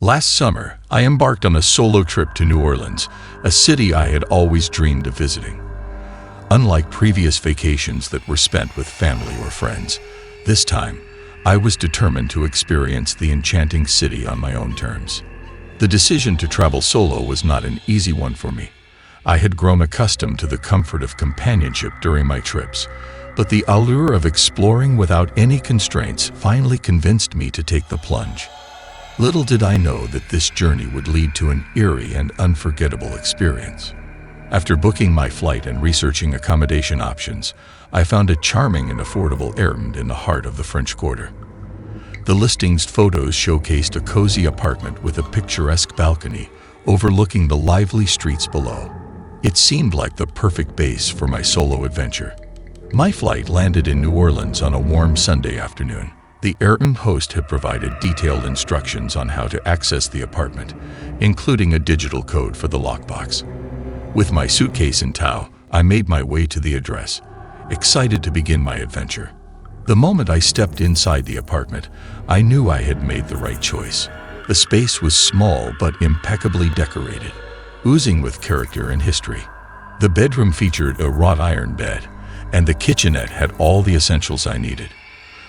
Last summer, I embarked on a solo trip to New Orleans, a city I had always dreamed of visiting. Unlike previous vacations that were spent with family or friends, this time, I was determined to experience the enchanting city on my own terms. The decision to travel solo was not an easy one for me. I had grown accustomed to the comfort of companionship during my trips, but the allure of exploring without any constraints finally convinced me to take the plunge. Little did I know that this journey would lead to an eerie and unforgettable experience. After booking my flight and researching accommodation options, I found a charming and affordable Airbnb in the heart of the French Quarter. The listings photos showcased a cozy apartment with a picturesque balcony overlooking the lively streets below. It seemed like the perfect base for my solo adventure. My flight landed in New Orleans on a warm Sunday afternoon. The Airbnb host had provided detailed instructions on how to access the apartment, including a digital code for the lockbox. With my suitcase in tow, I made my way to the address, excited to begin my adventure. The moment I stepped inside the apartment, I knew I had made the right choice. The space was small but impeccably decorated, oozing with character and history. The bedroom featured a wrought iron bed, and the kitchenette had all the essentials I needed.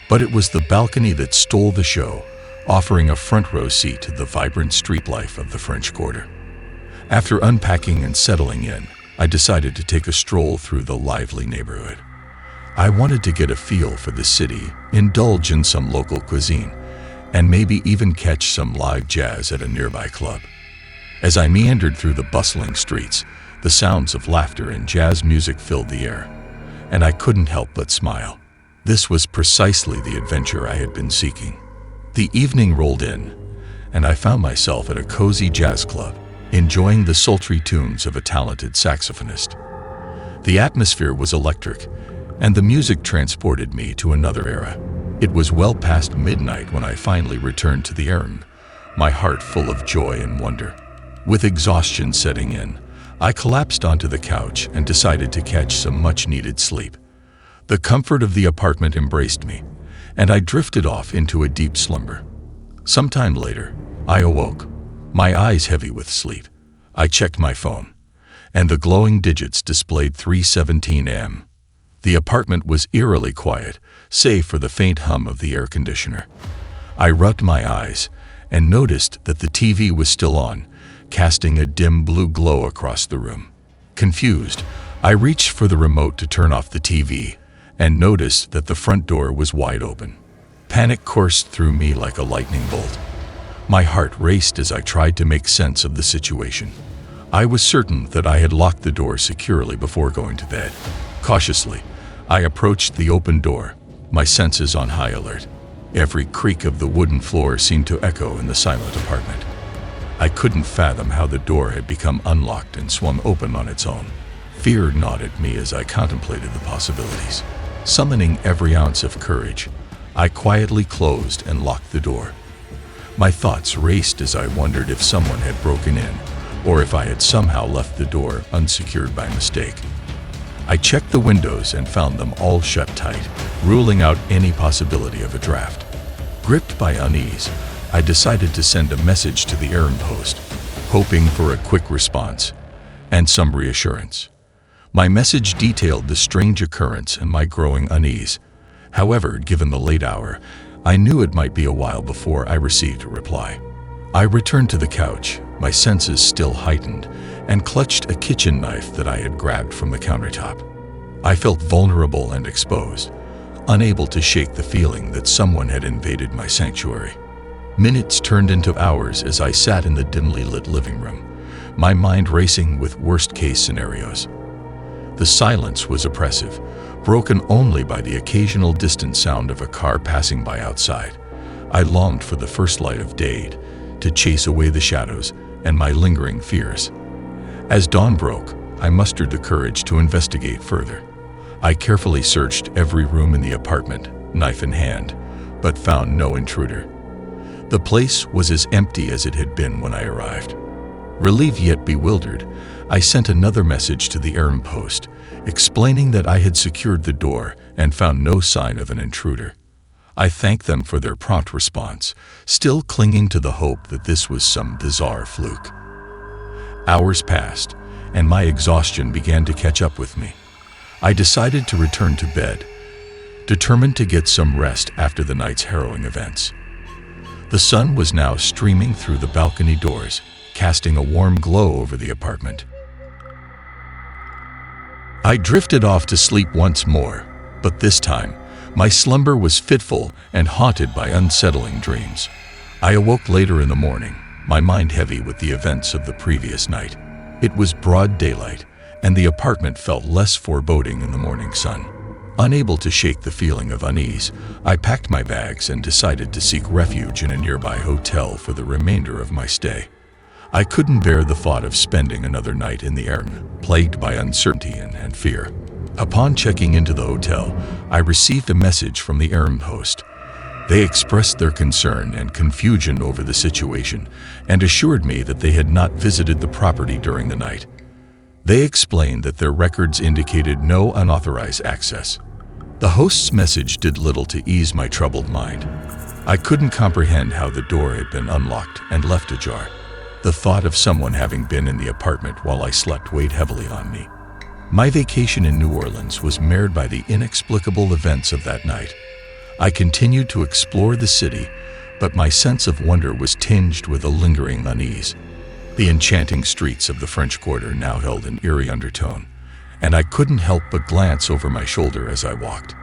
But it was the balcony that stole the show, offering a front row seat to the vibrant street life of the French Quarter. After unpacking and settling in, I decided to take a stroll through the lively neighborhood. I wanted to get a feel for the city, indulge in some local cuisine, and maybe even catch some live jazz at a nearby club. As I meandered through the bustling streets, the sounds of laughter and jazz music filled the air, and I couldn't help but smile. This was precisely the adventure I had been seeking. The evening rolled in, and I found myself at a cozy jazz club, enjoying the sultry tunes of a talented saxophonist. The atmosphere was electric, and the music transported me to another era. It was well past midnight when I finally returned to the Airbnb, my heart full of joy and wonder. With exhaustion setting in, I collapsed onto the couch and decided to catch some much-needed sleep. The comfort of the apartment embraced me, and I drifted off into a deep slumber. Sometime later, I awoke, my eyes heavy with sleep. I checked my phone, and the glowing digits displayed 3:17 a.m. The apartment was eerily quiet, save for the faint hum of the air conditioner. I rubbed my eyes and noticed that the TV was still on, casting a dim blue glow across the room. Confused, I reached for the remote to turn off the TV and noticed that the front door was wide open. Panic coursed through me like a lightning bolt. My heart raced as I tried to make sense of the situation. I was certain that I had locked the door securely before going to bed. Cautiously, I approached the open door, my senses on high alert. Every creak of the wooden floor seemed to echo in the silent apartment. I couldn't fathom how the door had become unlocked and swung open on its own. Fear gnawed at me as I contemplated the possibilities. Summoning every ounce of courage, I quietly closed and locked the door. My thoughts raced as I wondered if someone had broken in, or if I had somehow left the door unsecured by mistake. I checked the windows and found them all shut tight, ruling out any possibility of a draft. Gripped by unease, I decided to send a message to the Airbnb host, hoping for a quick response and some reassurance. My message detailed the strange occurrence and my growing unease. However, given the late hour, I knew it might be a while before I received a reply. I returned to the couch, my senses still heightened, and clutched a kitchen knife that I had grabbed from the countertop. I felt vulnerable and exposed, unable to shake the feeling that someone had invaded my sanctuary. Minutes turned into hours as I sat in the dimly lit living room, my mind racing with worst-case scenarios. The silence was oppressive, broken only by the occasional distant sound of a car passing by outside. I longed for the first light of day to chase away the shadows and my lingering fears. As dawn broke, I mustered the courage to investigate further. I carefully searched every room in the apartment, knife in hand, but found no intruder. The place was as empty as it had been when I arrived. Relieved yet bewildered, I sent another message to the Airbnb host, explaining that I had secured the door and found no sign of an intruder. I thanked them for their prompt response, still clinging to the hope that this was some bizarre fluke. Hours passed, and my exhaustion began to catch up with me. I decided to return to bed, determined to get some rest after the night's harrowing events. The sun was now streaming through the balcony doors, casting a warm glow over the apartment. I drifted off to sleep once more, but this time, my slumber was fitful and haunted by unsettling dreams. I awoke later in the morning, my mind heavy with the events of the previous night. It was broad daylight, and the apartment felt less foreboding in the morning sun. Unable to shake the feeling of unease, I packed my bags and decided to seek refuge in a nearby hotel for the remainder of my stay. I couldn't bear the thought of spending another night in the air, plagued by uncertainty and fear. Upon checking into the hotel, I received a message from the Airbnb host. They expressed their concern and confusion over the situation and assured me that they had not visited the property during the night. They explained that their records indicated no unauthorized access. The host's message did little to ease my troubled mind. I couldn't comprehend how the door had been unlocked and left ajar. The thought of someone having been in the apartment while I slept weighed heavily on me. My vacation in New Orleans was marred by the inexplicable events of that night. I continued to explore the city, but my sense of wonder was tinged with a lingering unease. The enchanting streets of the French Quarter now held an eerie undertone, and I couldn't help but glance over my shoulder as I walked.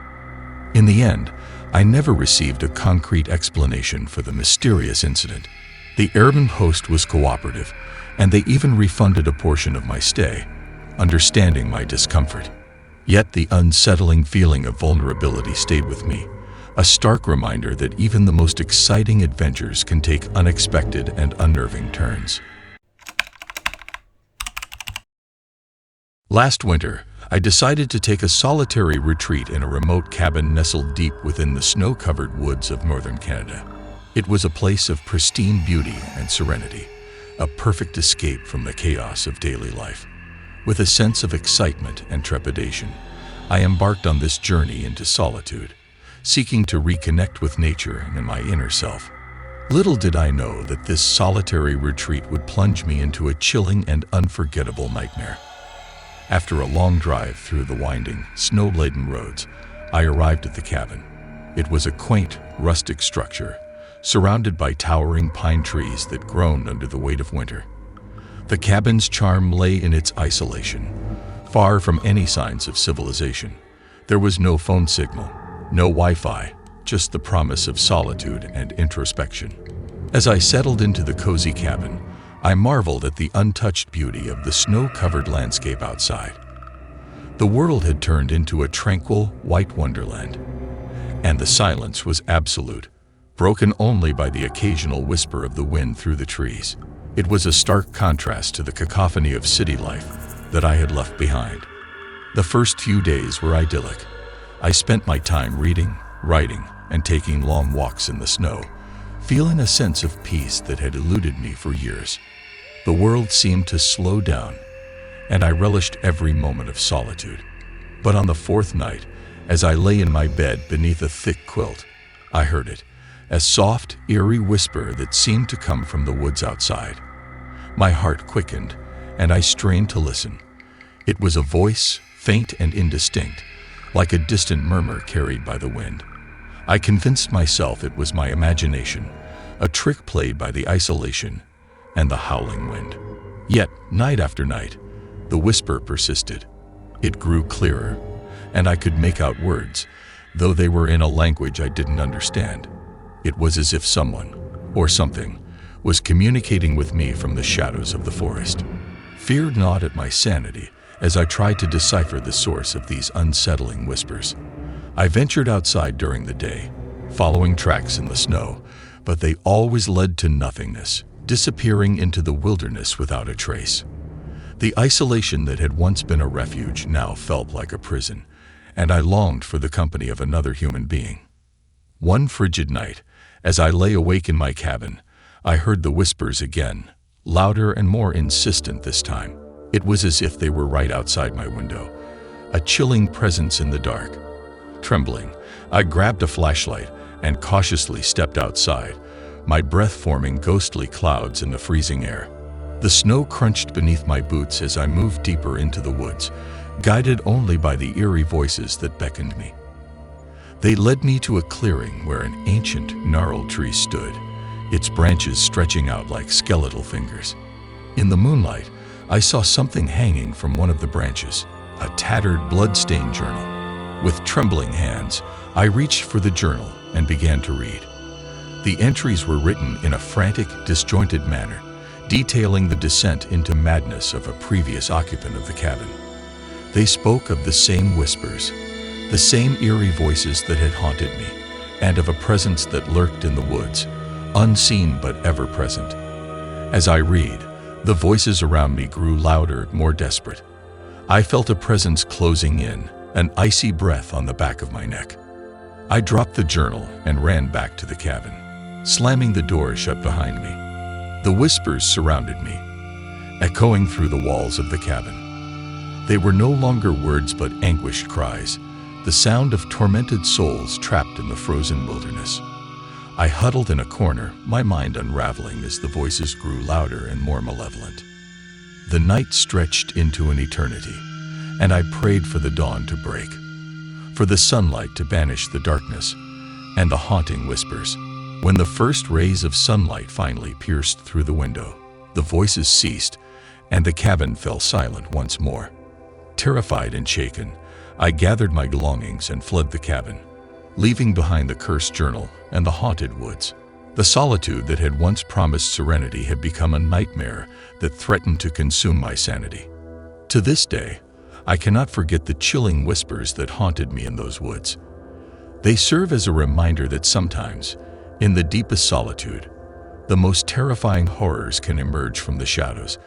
In the end, I never received a concrete explanation for the mysterious incident. The Airbnb host was cooperative, and they even refunded a portion of my stay, understanding my discomfort. Yet the unsettling feeling of vulnerability stayed with me, a stark reminder that even the most exciting adventures can take unexpected and unnerving turns. Last winter, I decided to take a solitary retreat in a remote cabin nestled deep within the snow-covered woods of northern Canada. It was a place of pristine beauty and serenity, a perfect escape from the chaos of daily life. With a sense of excitement and trepidation, I embarked on this journey into solitude, seeking to reconnect with nature and my inner self. Little did I know that this solitary retreat would plunge me into a chilling and unforgettable nightmare. After a long drive through the winding, snow-laden roads, I arrived at the cabin. It was a quaint, rustic structure, surrounded by towering pine trees that groaned under the weight of winter. The cabin's charm lay in its isolation, far from any signs of civilization. There was no phone signal, no Wi-Fi, just the promise of solitude and introspection. As I settled into the cozy cabin, I marveled at the untouched beauty of the snow-covered landscape outside. The world had turned into a tranquil, white wonderland, and the silence was absolute, broken only by the occasional whisper of the wind through the trees. It was a stark contrast to the cacophony of city life that I had left behind. The first few days were idyllic. I spent my time reading, writing, and taking long walks in the snow, feeling a sense of peace that had eluded me for years. The world seemed to slow down, and I relished every moment of solitude. But on the fourth night, as I lay in my bed beneath a thick quilt, I heard it, a soft, eerie whisper that seemed to come from the woods outside. My heart quickened, and I strained to listen. It was a voice, faint and indistinct, like a distant murmur carried by the wind. I convinced myself it was my imagination, a trick played by the isolation and the howling wind. Yet, night after night, the whisper persisted. It grew clearer, and I could make out words, though they were in a language I didn't understand. It was as if someone, or something, was communicating with me from the shadows of the forest. Fear gnawed at my sanity as I tried to decipher the source of these unsettling whispers. I ventured outside during the day, following tracks in the snow, but they always led to nothingness, disappearing into the wilderness without a trace. The isolation that had once been a refuge now felt like a prison, and I longed for the company of another human being. One frigid night, as I lay awake in my cabin, I heard the whispers again, louder and more insistent this time. It was as if they were right outside my window, a chilling presence in the dark. Trembling, I grabbed a flashlight and cautiously stepped outside, my breath forming ghostly clouds in the freezing air. The snow crunched beneath my boots as I moved deeper into the woods, guided only by the eerie voices that beckoned me. They led me to a clearing where an ancient, gnarled tree stood, its branches stretching out like skeletal fingers. In the moonlight, I saw something hanging from one of the branches, a tattered, blood-stained journal. With trembling hands, I reached for the journal and began to read. The entries were written in a frantic, disjointed manner, detailing the descent into madness of a previous occupant of the cabin. They spoke of the same whispers, the same eerie voices that had haunted me, and of a presence that lurked in the woods, unseen but ever present. As I read, the voices around me grew louder, more desperate. I felt a presence closing in, an icy breath on the back of my neck. I dropped the journal and ran back to the cabin, slamming the door shut behind me. The whispers surrounded me, echoing through the walls of the cabin. They were no longer words but anguished cries, the sound of tormented souls trapped in the frozen wilderness. I huddled in a corner, my mind unraveling as the voices grew louder and more malevolent. The night stretched into an eternity, and I prayed for the dawn to break, for the sunlight to banish the darkness and the haunting whispers. When the first rays of sunlight finally pierced through the window, the voices ceased, and the cabin fell silent once more. Terrified and shaken, I gathered my belongings and fled the cabin, leaving behind the cursed journal and the haunted woods. The solitude that had once promised serenity had become a nightmare that threatened to consume my sanity. To this day, I cannot forget the chilling whispers that haunted me in those woods. They serve as a reminder that sometimes, in the deepest solitude, the most terrifying horrors can emerge from the shadows,